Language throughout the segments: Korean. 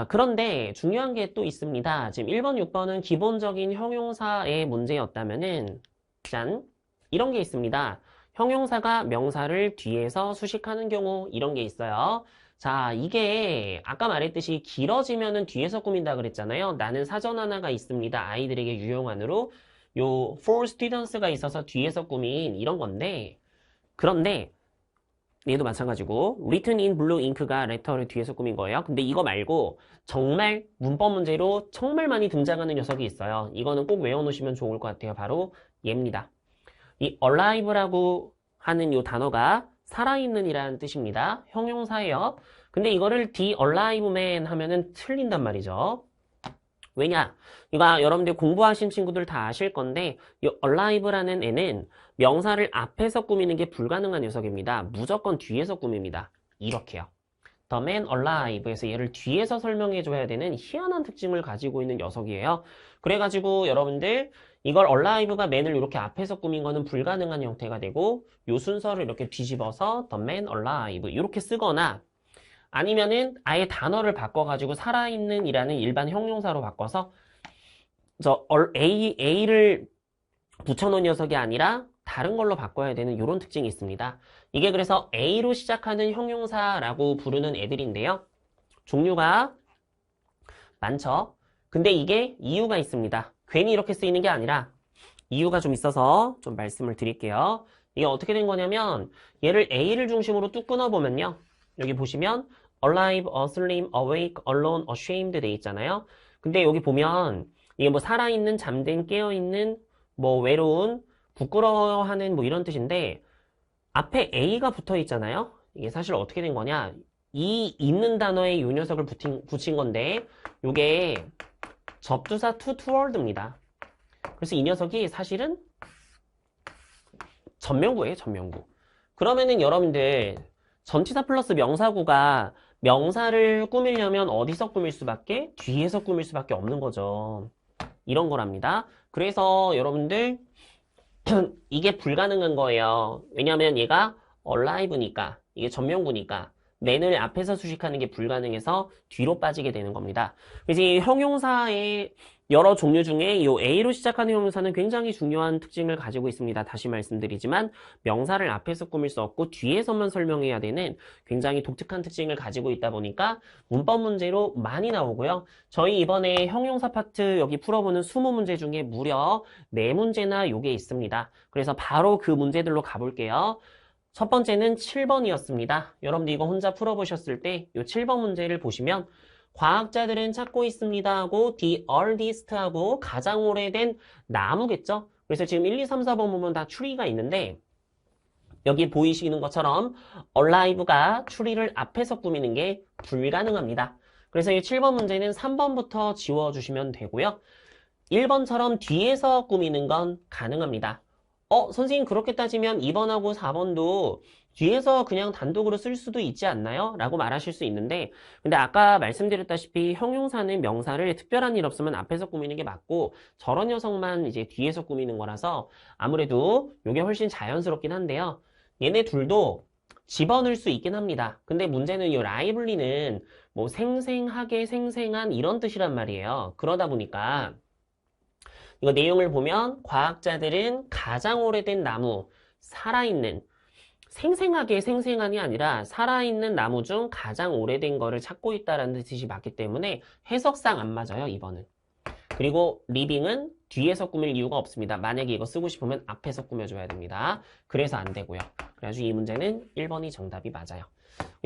그런데 중요한 게 또 있습니다. 지금 1번, 6번은 기본적인 형용사의 문제였다면은, 짠! 이런 게 있습니다. 형용사가 명사를 뒤에서 수식하는 경우, 이런 게 있어요. 자, 이게 아까 말했듯이 길어지면은 뒤에서 꾸민다 그랬잖아요. 나는 사전 하나가 있습니다. 아이들에게 유용한으로 요 for students가 있어서 뒤에서 꾸민 이런 건데, 그런데 얘도 마찬가지고 written in blue ink가 letter를 뒤에서 꾸민 거예요. 근데 이거 말고 정말 문법 문제로 정말 많이 등장하는 녀석이 있어요. 이거는 꼭 외워놓으시면 좋을 것 같아요. 바로 얘입니다. 이 alive라고 하는 이 단어가 살아있는 이라는 뜻입니다. 형용사예요. 근데 이거를 the alive man 하면은 틀린단 말이죠. 왜냐? 이거 여러분들 공부하신 친구들 다 아실 건데 이 alive라는 애는 명사를 앞에서 꾸미는 게 불가능한 녀석입니다. 무조건 뒤에서 꾸밉니다. 이렇게요. The man alive에서 얘를 뒤에서 설명해 줘야 되는 희한한 특징을 가지고 있는 녀석이에요. 그래가지고 여러분들 이걸 alive가 man을 이렇게 앞에서 꾸민 거는 불가능한 형태가 되고 요 순서를 이렇게 뒤집어서 the man alive 이렇게 쓰거나 아니면은 아예 단어를 바꿔가지고 살아있는 이라는 일반 형용사로 바꿔서 A를 붙여놓은 녀석이 아니라 다른 걸로 바꿔야 되는 이런 특징이 있습니다. 이게 그래서 A로 시작하는 형용사라고 부르는 애들인데요. 종류가 많죠. 근데 이게 이유가 있습니다. 괜히 이렇게 쓰이는 게 아니라 이유가 좀 있어서 좀 말씀을 드릴게요. 이게 어떻게 된 거냐면 얘를 A를 중심으로 뚝 끊어보면요. 여기 보시면 alive, asleep, awake, alone, ashamed 돼 있잖아요. 근데 여기 보면 이게 뭐 살아있는, 잠든, 깨어있는, 뭐 외로운, 부끄러워하는 뭐 이런 뜻인데 앞에 A가 붙어 있잖아요. 이게 사실 어떻게 된 거냐? 이 있는 단어에 이 녀석을 붙인 건데 이게 접두사 to toward입니다. 그래서 이 녀석이 사실은 전명구예요, 전명구. 그러면은 여러분들 전치사 플러스 명사구가 명사를 꾸미려면 어디서 꾸밀 수밖에? 뒤에서 꾸밀 수밖에 없는 거죠. 이런 거랍니다. 그래서 여러분들 이게 불가능한 거예요. 왜냐하면 얘가 alive니까 이게 전명구니까 man을 앞에서 수식하는 게 불가능해서 뒤로 빠지게 되는 겁니다. 그래서 이 형용사의 여러 종류 중에 이 A로 시작하는 형용사는 굉장히 중요한 특징을 가지고 있습니다. 다시 말씀드리지만 명사를 앞에서 꾸밀 수 없고 뒤에서만 설명해야 되는 굉장히 독특한 특징을 가지고 있다 보니까 문법 문제로 많이 나오고요. 저희 이번에 형용사 파트 여기 풀어보는 20문제 중에 무려 4문제나 요게 있습니다. 그래서 바로 그 문제들로 가볼게요. 첫 번째는 7번이었습니다. 여러분들 이거 혼자 풀어보셨을 때 이 7번 문제를 보시면 과학자들은 찾고 있습니다 하고 the earliest 하고 가장 오래된 나무겠죠? 그래서 지금 1, 2, 3, 4번 보면 다 추리가 있는데 여기 보이시는 것처럼 alive가 추리를 앞에서 꾸미는 게 불가능합니다. 그래서 이 7번 문제는 3번부터 지워주시면 되고요. 1번처럼 뒤에서 꾸미는 건 가능합니다. 선생님 그렇게 따지면 2번하고 4번도 뒤에서 그냥 단독으로 쓸 수도 있지 않나요? 라고 말하실 수 있는데 근데 아까 말씀드렸다시피 형용사는 명사를 특별한 일 없으면 앞에서 꾸미는 게 맞고 저런 녀석만 이제 뒤에서 꾸미는 거라서 아무래도 이게 훨씬 자연스럽긴 한데요. 얘네 둘도 집어넣을 수 있긴 합니다. 근데 문제는 이 라이블리는 뭐 생생하게 생생한 이런 뜻이란 말이에요. 그러다 보니까 이거 내용을 보면 과학자들은 가장 오래된 나무, 살아있는, 생생하게 생생한이 아니라 살아있는 나무 중 가장 오래된 거를 찾고 있다는 뜻이 맞기 때문에 해석상 안 맞아요, 2번은. 그리고 리빙은 뒤에서 꾸밀 이유가 없습니다. 만약에 이거 쓰고 싶으면 앞에서 꾸며줘야 됩니다. 그래서 안 되고요. 그래가지고 이 문제는 1번이 정답이 맞아요.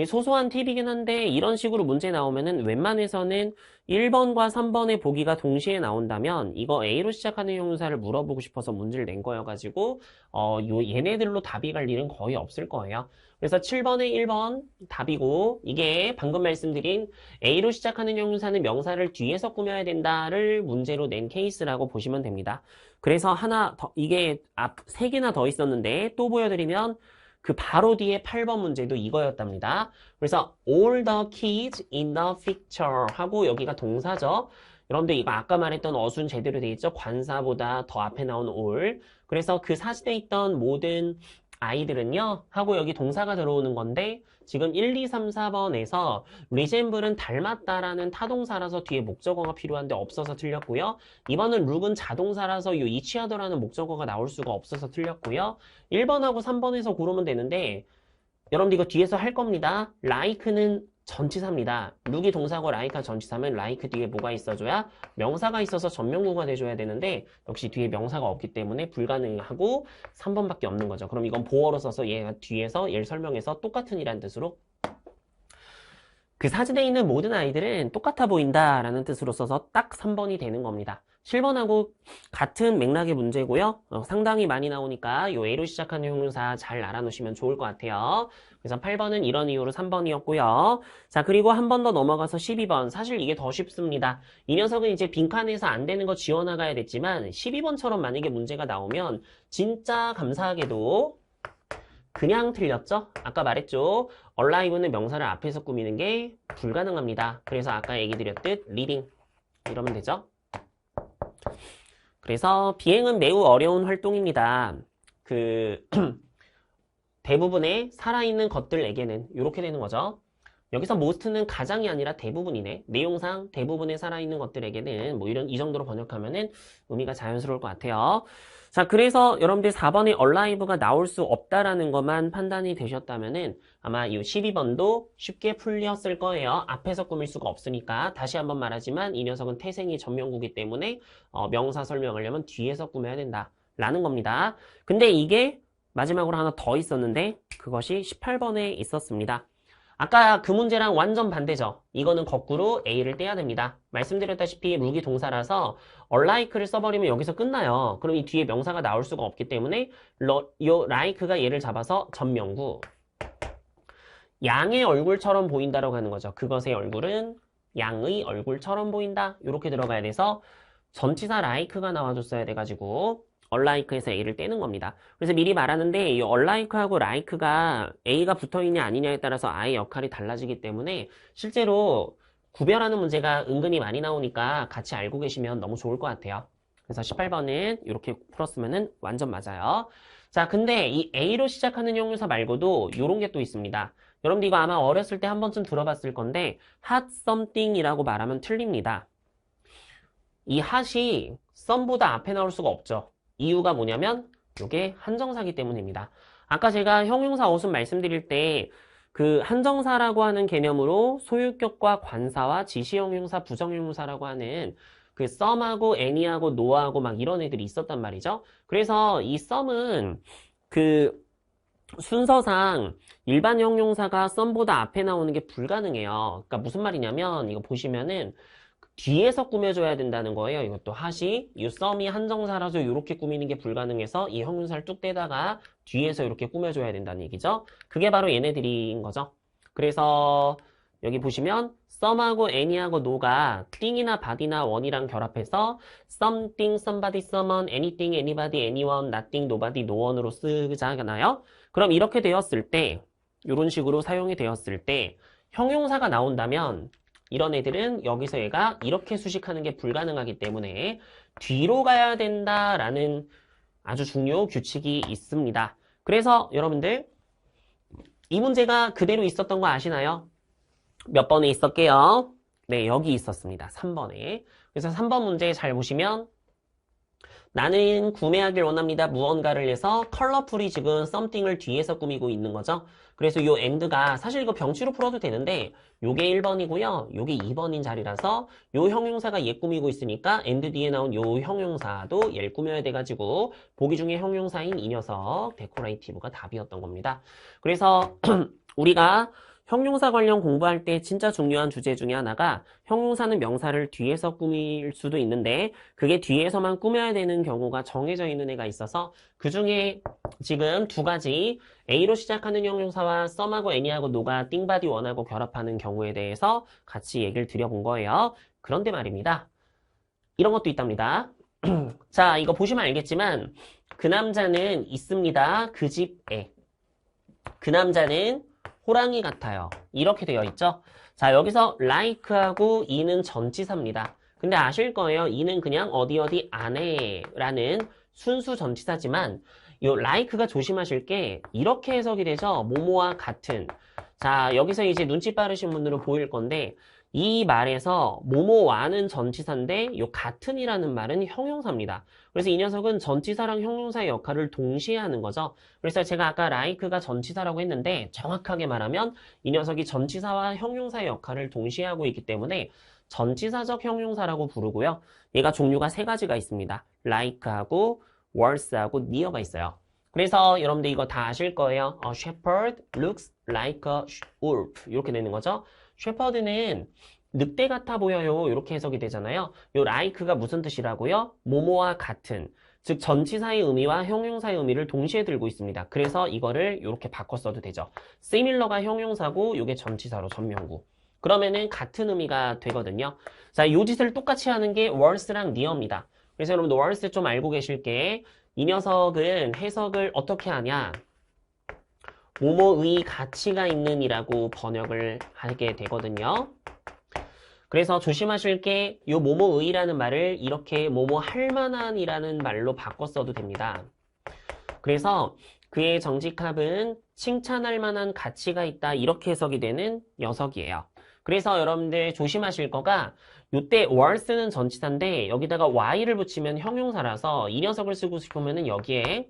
소소한 팁이긴 한데 이런 식으로 문제 나오면은 웬만해서는 1번과 3번의 보기가 동시에 나온다면 이거 A로 시작하는 형용사를 물어보고 싶어서 문제를 낸 거여가지고 얘네들로 답이 갈 일은 거의 없을 거예요. 그래서 7번에 1번 답이고 이게 방금 말씀드린 A로 시작하는 형용사는 명사를 뒤에서 꾸며야 된다를 문제로 낸 케이스라고 보시면 됩니다. 그래서 하나 더 이게 앞 3개나 더 있었는데 또 보여드리면 그 바로 뒤에 8번 문제도 이거였답니다. 그래서 all the kids in the picture 하고 여기가 동사죠. 여러분들 이거 아까 말했던 어순 제대로 돼 있죠? 관사보다 더 앞에 나온 all. 그래서 그 사진에 있던 모든 아이들은요 하고 여기 동사가 들어오는 건데 지금 1, 2, 3, 4번에서 resemble은 닮았다라는 타동사라서 뒤에 목적어가 필요한데 없어서 틀렸고요. 2번은 look은 자동사라서 이 eachother라는 목적어가 나올 수가 없어서 틀렸고요. 1번하고 3번에서 고르면 되는데 여러분들 이거 뒤에서 할 겁니다. like는 전치사입니다. look이 동사고 like가 전치사면 like 뒤에 뭐가 있어줘야? 명사가 있어서 전명구가 돼줘야 되는데 역시 뒤에 명사가 없기 때문에 불가능하고 3번밖에 없는 거죠. 그럼 이건 보어로 써서 얘가 뒤에서 얘를 설명해서 똑같은 이란 뜻으로 그 사진에 있는 모든 아이들은 똑같아 보인다라는 뜻으로 써서 딱 3번이 되는 겁니다. 7번하고 같은 맥락의 문제고요. 상당히 많이 나오니까 요 A로 시작하는 형용사 잘 알아놓으시면 좋을 것 같아요. 그래서 8번은 이런 이유로 3번이었고요. 자, 그리고 한 번 더 넘어가서 12번. 사실 이게 더 쉽습니다. 이 녀석은 이제 빈칸에서 안 되는 거 지워나가야 됐지만 12번처럼 만약에 문제가 나오면 진짜 감사하게도 그냥 틀렸죠? 아까 말했죠? alive는 명사를 앞에서 꾸미는 게 불가능합니다. 그래서 아까 얘기 드렸듯 reading 이러면 되죠? 그래서 비행은 매우 어려운 활동입니다. 대부분의 살아있는 것들에게는 이렇게 되는 거죠. 여기서 most는 가장이 아니라 대부분이네. 내용상 대부분의 살아있는 것들에게는 뭐 이 정도로 번역하면은 의미가 자연스러울 것 같아요. 자, 그래서 여러분들 4번에 alive가 나올 수 없다라는 것만 판단이 되셨다면은 아마 이 12번도 쉽게 풀렸을 거예요. 앞에서 꾸밀 수가 없으니까. 다시 한번 말하지만 이 녀석은 태생이 전명구기 때문에 명사 설명하려면 뒤에서 꾸며야 된다라는 겁니다. 근데 이게 마지막으로 하나 더 있었는데 그것이 18번에 있었습니다. 아까 그 문제랑 완전 반대죠. 이거는 거꾸로 A를 떼야 됩니다. 말씀드렸다시피 look이 동사라서 unlike를 써버리면 여기서 끝나요. 그럼 이 뒤에 명사가 나올 수가 없기 때문에 요 like가 얘를 잡아서 전명구. 양의 얼굴처럼 보인다라고 하는 거죠. 그것의 얼굴은 양의 얼굴처럼 보인다. 이렇게 들어가야 돼서 전치사 like가 나와줬어야 돼가지고 unlike에서 A를 떼는 겁니다. 그래서 미리 말하는데 이 unlike하고 like가 A가 붙어있냐 아니냐에 따라서 I의 역할이 달라지기 때문에 실제로 구별하는 문제가 은근히 많이 나오니까 같이 알고 계시면 너무 좋을 것 같아요. 그래서 18번은 이렇게 풀었으면 완전 맞아요. 자, 근데 이 A로 시작하는 형용사 말고도 이런 게 또 있습니다. 여러분들 이거 아마 어렸을 때 한 번쯤 들어봤을 건데 hot something이라고 말하면 틀립니다. 이 hot이 some보다 앞에 나올 수가 없죠. 이유가 뭐냐면 이게 한정사기 때문입니다. 아까 제가 형용사 어순 말씀드릴 때 그 한정사라고 하는 개념으로 소유격과 관사와 지시형용사, 부정형용사라고 하는 그 some하고 any하고 no하고 막 이런 애들이 있었단 말이죠. 그래서 이 some은 그 순서상 일반 형용사가 some보다 앞에 나오는 게 불가능해요. 그러니까 무슨 말이냐면 이거 보시면은 뒤에서 꾸며줘야 된다는 거예요. 이것도 hot이 이 some이 한정사라서 이렇게 꾸미는 게 불가능해서 이 형용사를 뚝 떼다가 뒤에서 이렇게 꾸며줘야 된다는 얘기죠. 그게 바로 얘네들인 거죠. 그래서 여기 보시면 some하고 any하고 no가 thing이나 body나 one이랑 결합해서 something, somebody, someone, anything, anybody, anyone, nothing, nobody, no one으로 쓰잖아요. 그럼 이렇게 되었을 때 이런 식으로 사용이 되었을 때 형용사가 나온다면 이런 애들은 여기서 얘가 이렇게 수식하는 게 불가능하기 때문에 뒤로 가야 된다라는 아주 중요 규칙이 있습니다. 그래서 여러분들 이 문제가 그대로 있었던 거 아시나요? 몇 번에 있었게요? 네, 여기 있었습니다. 3번에. 그래서 3번 문제 잘 보시면 나는 구매하길 원합니다. 무언가를 해서 컬러풀이 지금 something을 뒤에서 꾸미고 있는 거죠. 그래서 요 and가 사실 이거 병치로 풀어도 되는데 요게 1번이고요. 요게 2번인 자리라서 요 형용사가 얘 꾸미고 있으니까 and 뒤에 나온 요 형용사도 얘를 꾸며야 돼가지고 보기 중에 형용사인 이 녀석 데코레이티브가 답이었던 겁니다. 그래서 우리가 형용사 관련 공부할 때 진짜 중요한 주제 중에 하나가 형용사는 명사를 뒤에서 꾸밀 수도 있는데 그게 뒤에서만 꾸며야 되는 경우가 정해져 있는 애가 있어서 그 중에 지금 두 가지 A로 시작하는 형용사와 some하고 any하고 no가 think, body, one하고 결합하는 경우에 대해서 같이 얘기를 드려본 거예요. 그런데 말입니다. 이런 것도 있답니다. 자, 이거 보시면 알겠지만 그 남자는 있습니다. 그 집에. 그 남자는 호랑이 같아요. 이렇게 되어 있죠. 자, 여기서 like하고 이는 전치사입니다. 근데 아실 거예요. 이는 그냥 어디 어디 안에 라는 순수 전치사지만 요 like가 조심하실 게 이렇게 해석이 되죠. 뭐뭐와 같은. 자, 여기서 이제 눈치 빠르신 분들은 보일 건데 이 말에서 뭐뭐와는 전치사인데 요 같은이라는 말은 형용사입니다. 그래서 이 녀석은 전치사랑 형용사의 역할을 동시에 하는 거죠. 그래서 제가 아까 like가 전치사라고 했는데 정확하게 말하면 이 녀석이 전치사와 형용사의 역할을 동시에 하고 있기 때문에 전치사적 형용사라고 부르고요. 얘가 종류가 세 가지가 있습니다. like하고 worse하고 near가 있어요. 그래서 여러분들 이거 다 아실 거예요. A shepherd looks like a wolf 이렇게 되는 거죠. shepherd는 늑대 같아 보여요 이렇게 해석이 되잖아요. 요 like가 무슨 뜻이라고요? 뭐뭐와 같은, 즉 전치사의 의미와 형용사의 의미를 동시에 들고 있습니다. 그래서 이거를 이렇게 바꿔 써도 되죠. similar가 형용사고 이게 전치사로 전명구. 그러면은 같은 의미가 되거든요. 자, 요 짓을 똑같이 하는 게 worse랑 near입니다. 그래서 여러분들 worse 좀 알고 계실 게 이 녀석은 해석을 어떻게 하냐? 뭐뭐의 가치가 있는 이라고 번역을 하게 되거든요. 그래서 조심하실 게 요 뭐뭐의라는 말을 이렇게 뭐뭐 할 만한 이라는 말로 바꿔 써도 됩니다. 그래서 그의 정직함은 칭찬할 만한 가치가 있다 이렇게 해석이 되는 녀석이에요. 그래서 여러분들 조심하실 거가 요때 worse는 전치사인데 여기다가 y를 붙이면 형용사라서 이 녀석을 쓰고 싶으면은 여기에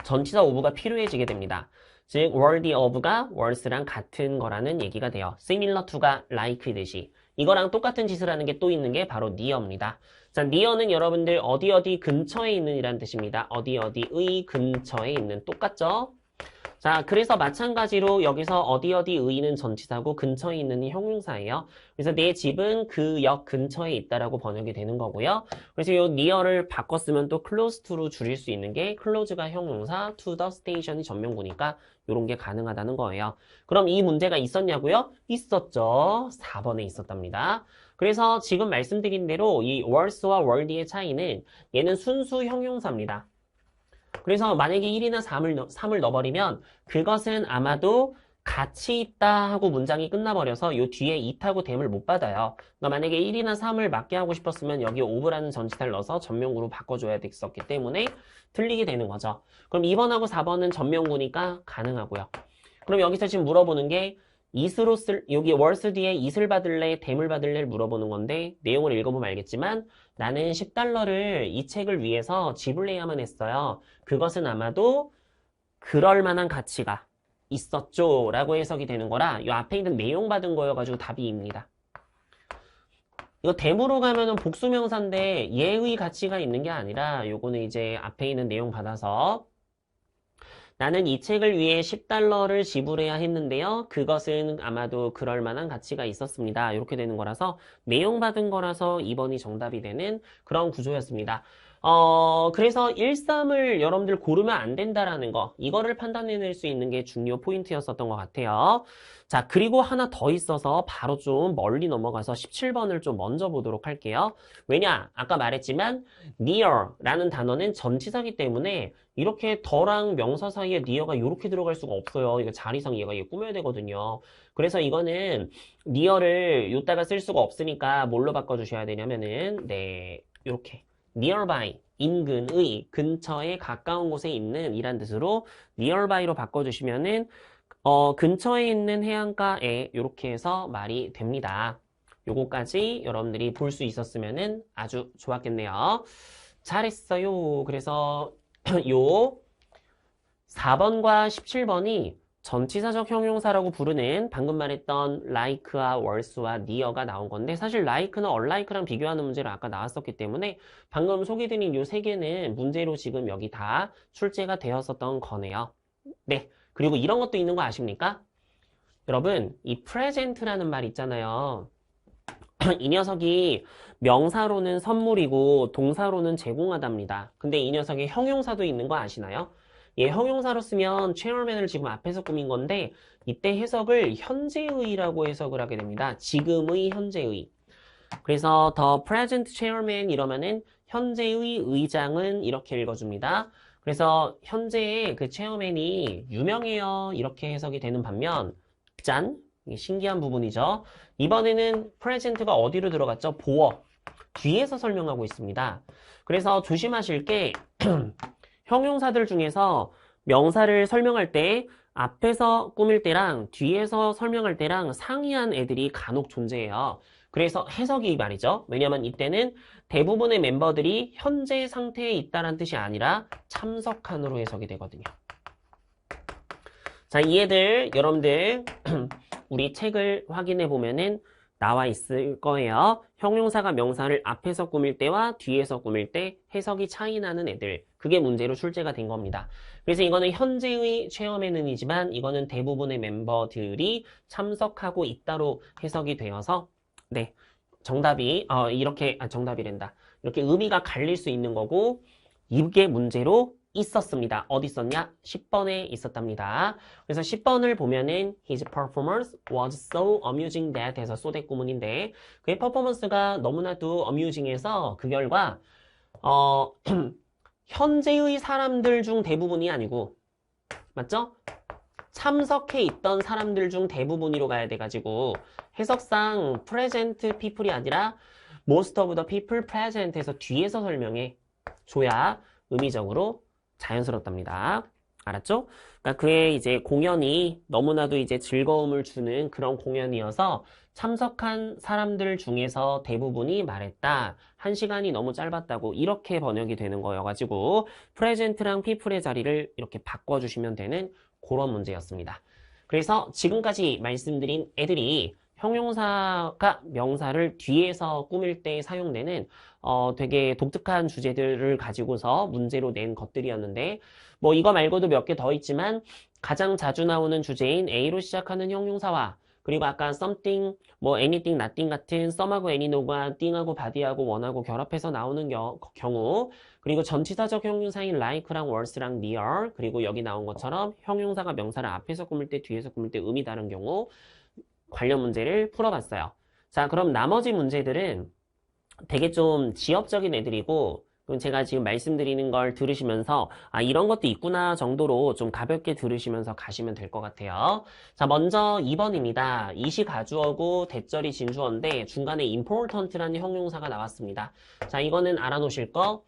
전치사 of가 필요해지게 됩니다. 즉 worthy of가 worse랑 같은 거라는 얘기가 돼요. similar to가 like이듯이. 이거랑 똑같은 짓을 하는 게 또 있는 게 바로 near입니다. 자, near는 여러분들 어디 어디 근처에 있는 이란 뜻입니다. 어디 어디의 근처에 있는. 똑같죠? 자, 그래서 마찬가지로 여기서 어디 어디의는 전치사고 근처에 있는 형용사예요. 그래서 내 집은 그 역 근처에 있다라고 번역이 되는 거고요. 그래서 이 near를 바꿔 쓰면 또 close to로 줄일 수 있는 게 close가 형용사, to the station이 전명구니까 이런 게 가능하다는 거예요. 그럼 이 문제가 있었냐고요? 있었죠. 4번에 있었답니다. 그래서 지금 말씀드린 대로 이 worse와 worthy의 차이는 얘는 순수 형용사입니다. 그래서 만약에 1이나 3을 넣어버리면 그것은 아마도 같이 있다 하고 문장이 끝나버려서 요 뒤에 it하고 댐을 못 받아요. 그러니까 만약에 1이나 3을 맞게 하고 싶었으면 여기 over라는 전치사를 넣어서 전명구로 바꿔줘야 됐었기 때문에 틀리게 되는 거죠. 그럼 2번하고 4번은 전명구니까 가능하고요. 그럼 여기서 지금 물어보는 게 it으로 여기 worse 뒤에 it을 받을래, 댐을 받을래를 물어보는 건데 내용을 읽어보면 알겠지만 나는 10달러를 이 책을 위해서 지불해야만 했어요. 그것은 아마도 그럴 만한 가치가 있었죠 라고 해석이 되는 거라 이 앞에 있는 내용 받은 거여가지고 답이 입니다. 이거 댐으로 가면은 복수명사인데 예의 가치가 있는 게 아니라 요거는 이제 앞에 있는 내용 받아서 나는 이 책을 위해 10달러를 지불해야 했는데요. 그것은 아마도 그럴 만한 가치가 있었습니다. 이렇게 되는 거라서 내용 받은 거라서 2번이 정답이 되는 그런 구조였습니다. 그래서 1, 3을 여러분들 고르면 안 된다라는 거 이거를 판단해낼 수 있는 게 중요 포인트였었던 것 같아요. 자, 그리고 하나 더 있어서 바로 좀 멀리 넘어가서 17번을 좀 먼저 보도록 할게요. 왜냐? 아까 말했지만 near라는 단어는 전치사기 때문에 이렇게 더랑 명사 사이에 near가 이렇게 들어갈 수가 없어요. 이거 자리상 얘가 꾸며야 되거든요. 그래서 이거는 near를 요따가 쓸 수가 없으니까 뭘로 바꿔주셔야 되냐면은 네, 이렇게 nearby, 인근의, 근처에 가까운 곳에 있는 이란 뜻으로 nearby로 바꿔주시면은 근처에 있는 해안가에 이렇게 해서 말이 됩니다. 요거까지 여러분들이 볼 수 있었으면은 아주 좋았겠네요. 잘했어요. 그래서 요 4번과 17번이 전치사적 형용사라고 부르는 방금 말했던 like와 worse와 near가 나온 건데 사실 like는 unlike랑 비교하는 문제로 아까 나왔었기 때문에 방금 소개드린 요 세 개는 문제로 지금 여기 다 출제가 되었었던 거네요. 네. 그리고 이런 것도 있는 거 아십니까? 여러분, 이 present라는 말 있잖아요. 이 녀석이 명사로는 선물이고 동사로는 제공하답니다. 근데 이 녀석이 형용사도 있는 거 아시나요? 얘 형용사로 쓰면 chairman을 지금 앞에서 꾸민 건데 이때 해석을 현재의라고 해석을 하게 됩니다. 지금의 현재의. 그래서 the present chairman 이러면은 현재의 의장은 이렇게 읽어줍니다. 그래서 현재의 그 체어맨이 유명해요. 이렇게 해석이 되는 반면 짠! 신기한 부분이죠. 이번에는 present가 어디로 들어갔죠? 보어. 뒤에서 설명하고 있습니다. 그래서 조심하실 게 형용사들 중에서 명사를 설명할 때 앞에서 꾸밀 때랑 뒤에서 설명할 때랑 상이한 애들이 간혹 존재해요. 그래서 해석이 말이죠. 왜냐면 이때는 대부분의 멤버들이 현재 상태에 있다는 뜻이 아니라 참석한으로 해석이 되거든요. 자, 이 애들 여러분들 우리 책을 확인해 보면은 나와 있을 거예요. 형용사가 명사를 앞에서 꾸밀 때와 뒤에서 꾸밀 때 해석이 차이 나는 애들. 그게 문제로 출제가 된 겁니다. 그래서 이거는 현재의 체험에는이지만 이거는 대부분의 멤버들이 참석하고 있다로 해석이 되어서 네. 정답이 정답이란다. 이렇게 의미가 갈릴 수 있는 거고 이게 문제로 있었습니다. 어디 있었냐? 10번에 있었답니다. 그래서 10번을 보면은 His performance was so amusing that 해서 소대 구문인데 그의 퍼포먼스가 너무나도 amusing해서 그 결과 현재의 사람들 중 대부분이 아니고 맞죠? 참석해 있던 사람들 중 대부분으로 가야 돼가지고 해석상 present people이 아니라 most of the people present에서 뒤에서 설명해 줘야 의미적으로 자연스럽답니다. 알았죠? 그러니까 그의 이제 공연이 너무나도 이제 즐거움을 주는 그런 공연이어서 참석한 사람들 중에서 대부분이 말했다. 1시간이 너무 짧았다고 이렇게 번역이 되는 거여가지고 프레젠트랑 피플의 자리를 이렇게 바꿔주시면 되는 그런 문제였습니다. 그래서 지금까지 말씀드린 애들이 형용사가 명사를 뒤에서 꾸밀 때 사용되는 되게 독특한 주제들을 가지고서 문제로 낸 것들이었는데 뭐 이거 말고도 몇 개 더 있지만 가장 자주 나오는 주제인 A로 시작하는 형용사와 그리고 아까 something, 뭐 anything, nothing 같은 some하고 anyno가 thing하고 body하고 one하고 결합해서 나오는 경우 그리고 전치사적 형용사인 like랑 worse랑 near 그리고 여기 나온 것처럼 형용사가 명사를 앞에서 꾸밀 때 뒤에서 꾸밀 때 의미 다른 경우 관련 문제를 풀어봤어요. 자, 그럼 나머지 문제들은 되게 좀 지엽적인 애들이고 그럼 제가 지금 말씀드리는 걸 들으시면서 아 이런 것도 있구나 정도로 좀 가볍게 들으시면서 가시면 될 것 같아요. 자, 먼저 2번입니다. 이시 가주어고 대절이 진주어인데 중간에 important라는 형용사가 나왔습니다. 자, 이거는 알아놓으실 거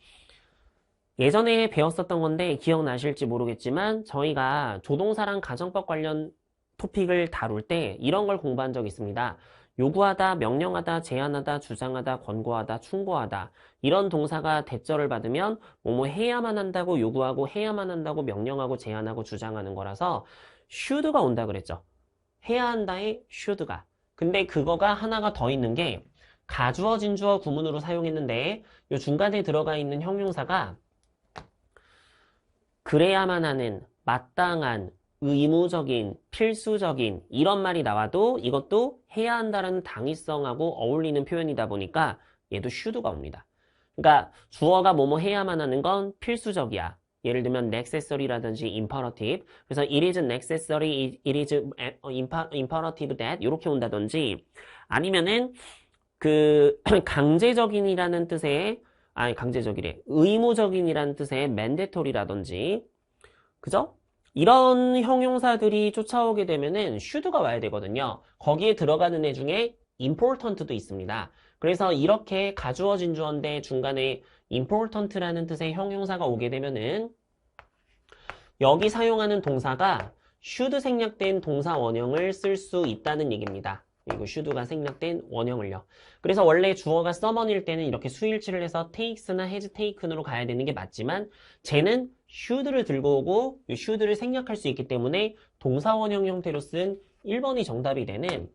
예전에 배웠었던 건데 기억나실지 모르겠지만 저희가 조동사랑 가정법 관련 토픽을 다룰 때 이런 걸 공부한 적이 있습니다. 요구하다, 명령하다, 제안하다, 주장하다, 권고하다, 충고하다 이런 동사가 대절을 받으면 뭐뭐 해야만 한다고 요구하고 해야만 한다고 명령하고 제안하고 주장하는 거라서 should가 온다 그랬죠. 해야 한다의 should가. 근데 그거가 하나가 더 있는 게 가주어, 진주어 구문으로 사용했는데 요 중간에 들어가 있는 형용사가 그래야만 하는, 마땅한, 의무적인, 필수적인 이런 말이 나와도 이것도 해야 한다는 당위성하고 어울리는 표현이다 보니까 얘도 should가 옵니다. 그러니까 주어가 뭐뭐 해야만 하는 건 필수적이야. 예를 들면 necessary라든지 imperative. 그래서 it is necessary, it is imperative that 이렇게 온다든지 아니면은 그 강제적인이라는 뜻의 강제적이래. 의무적인이라는 뜻의 mandatory라든지 그죠? 이런 형용사들이 쫓아오게 되면은 should가 와야 되거든요. 거기에 들어가는 애 중에 important도 있습니다. 그래서 이렇게 가주어 진주어인데 중간에 important라는 뜻의 형용사가 오게 되면은 여기 사용하는 동사가 should 생략된 동사 원형을 쓸 수 있다는 얘기입니다. 그리고 should가 생략된 원형을요. 그래서 원래 주어가 someone일 때는 이렇게 수일치를 해서 takes나 has taken으로 가야 되는 게 맞지만 쟤는 should를 들고 오고 이 should를 생략할 수 있기 때문에 동사 원형 형태로 쓴 1번이 정답이 되는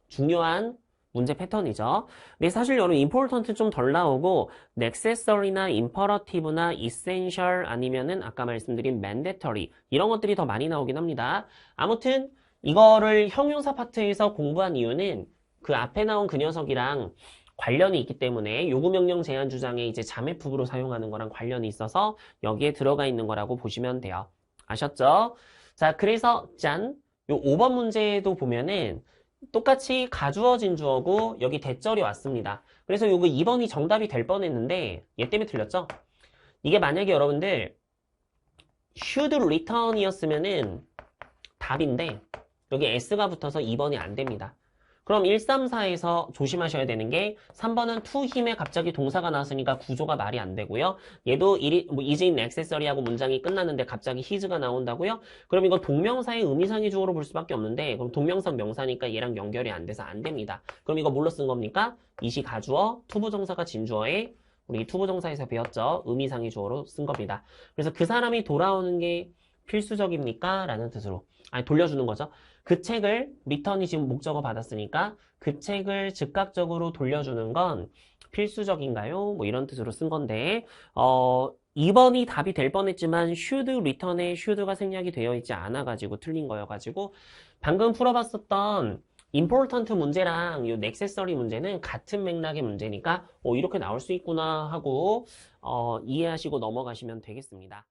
중요한 문제 패턴이죠. 근데 사실 여러분 important 좀 덜 나오고 necessary나 imperative나 essential 아니면은 아까 말씀드린 mandatory 이런 것들이 더 많이 나오긴 합니다. 아무튼 이거를 형용사 파트에서 공부한 이유는 그 앞에 나온 그 녀석이랑 관련이 있기 때문에 요구명령 제한 주장에 이제 자매품으로 사용하는 거랑 관련이 있어서 여기에 들어가 있는 거라고 보시면 돼요. 아셨죠? 자, 그래서 짠! 요 5번 문제도 보면은 똑같이 가주어 진주어고 여기 대절이 왔습니다. 그래서 요거 2번이 정답이 될 뻔했는데 얘 때문에 틀렸죠? 이게 만약에 여러분들 should return이었으면은 답인데 여기 S가 붙어서 2번이 안 됩니다. 그럼 1, 3, 4에서 조심하셔야 되는 게 3번은 to him에 갑자기 동사가 나왔으니까 구조가 말이 안 되고요. 얘도 is in accessory하고 문장이 끝났는데 갑자기 his가 나온다고요? 그럼 이거 동명사의 의미상의 주어로 볼 수밖에 없는데 그럼 동명사 명사니까 얘랑 연결이 안 돼서 안 됩니다. 그럼 이거 뭘로 쓴 겁니까? it이 가주어, 투부정사가 진주어에 우리 투부정사에서 배웠죠. 의미상의 주어로 쓴 겁니다. 그래서 그 사람이 돌아오는 게 필수적입니까? 라는 뜻으로 아니 돌려주는 거죠. 그 책을 리턴이 지금 목적어 받았으니까 그 책을 즉각적으로 돌려주는 건 필수적인가요? 뭐 이런 뜻으로 쓴 건데 2번이 답이 될 뻔했지만 should return에 should가 생략이 되어 있지 않아가지고 틀린 거여가지고 방금 풀어봤었던 important 문제랑 이 necessary 문제는 같은 맥락의 문제니까 이렇게 나올 수 있구나 하고 이해하시고 넘어가시면 되겠습니다.